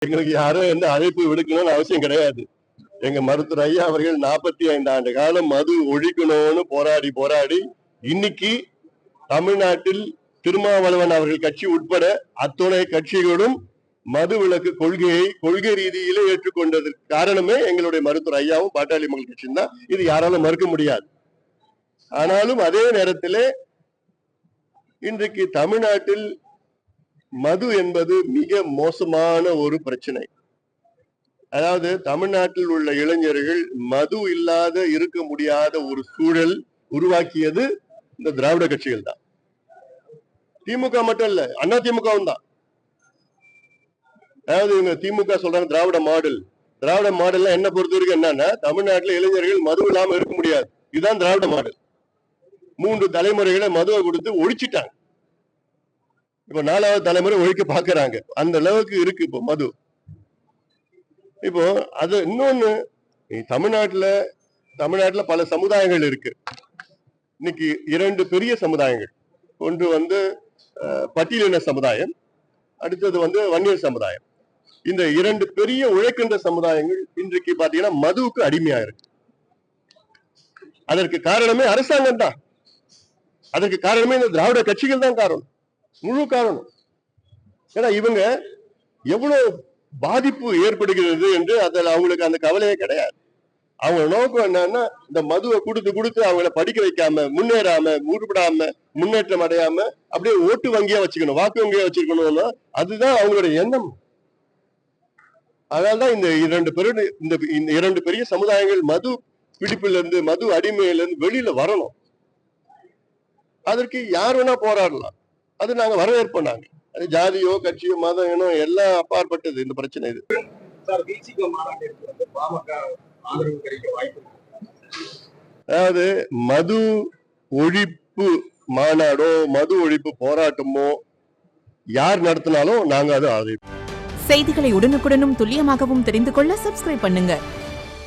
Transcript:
எங்களுக்கு யாரும் எந்த அழைப்பு விடுக்கணும்னு அவசியம் கிடையாது. எங்க மருத்துவர் ஐயா அவர்கள் 45 ஆண்டு காலம் மது ஒழிக்கணும்னு போராடி இன்னைக்கு தமிழ்நாட்டில் திருமாவளவன் அவர்கள் கட்சி உட்பட அத்துணை கட்சிகளும் மது விலக்கு கொள்கை ரீதியிலே ஏற்றுக்கொண்டதற்கு காரணமே எங்களுடைய மருத்துவர் ஐயாவும் பாட்டாளி மக்கள் கட்சியும் தான். இது யாராலும் மறுக்க முடியாது. ஆனாலும் அதே நேரத்திலே இன்றைக்கு தமிழ்நாட்டில் மது என்பது மிக மோசமான ஒரு பிரச்சனை. அதாவது தமிழ்நாட்டில் உள்ள இளைஞர்கள் மது இல்லாத இருக்க முடியாத ஒரு சூழல் உருவாக்கியது இந்த திராவிட கட்சிகள் தான். திமுக மட்டும் இல்ல, அண்ணா திமுகவும் தான். அதாவது இவங்க திமுக சொல்றாங்க திராவிட மாடல் என்ன பொறுத்த வரைக்கும் என்னன்னா, தமிழ்நாட்டில் இளைஞர்கள் மது இல்லாம இருக்க முடியாது. இதுதான் திராவிட மாடல். 3 தலைமுறைகளை மதுவை கொடுத்து ஒழிச்சிட்டாங்க. இப்ப 4வது தலைமுறை ஒழிக்க பாக்குறாங்க. அந்த அளவுக்கு இருக்கு இப்போ மது. இப்போ அது இன்னொன்னு, தமிழ்நாட்டுல பல சமுதாயங்கள் இருக்கு. இன்னைக்கு 2 பெரிய சமுதாயங்கள். ஒன்று பட்டியலின சமுதாயம், அடுத்தது வன்னியர் சமுதாயம். இந்த 2 பெரிய உழைக்கின்ற சமுதாயங்கள் இன்றைக்கு பாத்தீங்கன்னா மதுவுக்கு அடிமையா இருக்கு. அதற்கு காரணமே அரசாங்கம் தான். அதற்கு காரணமே இந்த திராவிட கட்சிகள் தான் காரணம், முழு காரணம். ஏன்னா இவங்க எவ்வளவு பாதிப்பு ஏற்படுகிறது என்று அதில் அவங்களுக்கு அந்த கவலையே கிடையாது. அவங்க நோக்கம் என்னன்னா, இந்த மதுவை கொடுத்து அவங்களை படிக்க வைக்காம, முன்னேறாம, உருப்படாம, முன்னேற்றம் அடையாம அப்படியே ஓட்டு வங்கியா வச்சுக்கணும், வாக்கு வங்கியா வச்சுக்கணும்னா அதுதான் அவங்களுடைய எண்ணம். அதனால்தான் இந்த 2 பெரிய சமுதாயங்கள் மது பிடிப்பிலிருந்து, மது அடிமையிலிருந்து வெளியில வரணும். அதற்கு யார் வேணா போராடலாம். அது நாங்க வரவேற்போம். நாங்க அது ஜாதியோ கட்சியோ மதம் இனம் எல்லாம் அப்பாற்பட்டது இந்த பிரச்சனை. இது அதாவது மது ஒழிப்பு மாநாடோ மது ஒழிப்பு போராட்டமோ யார் நடத்தினாலும் நாங்க அது ஆதரிப்போம். செய்திகளை உடனுக்குடனும் துல்லியமாகவும் தெரிந்து கொள்ள சப்ஸ்கிரைப் பண்ணுங்க.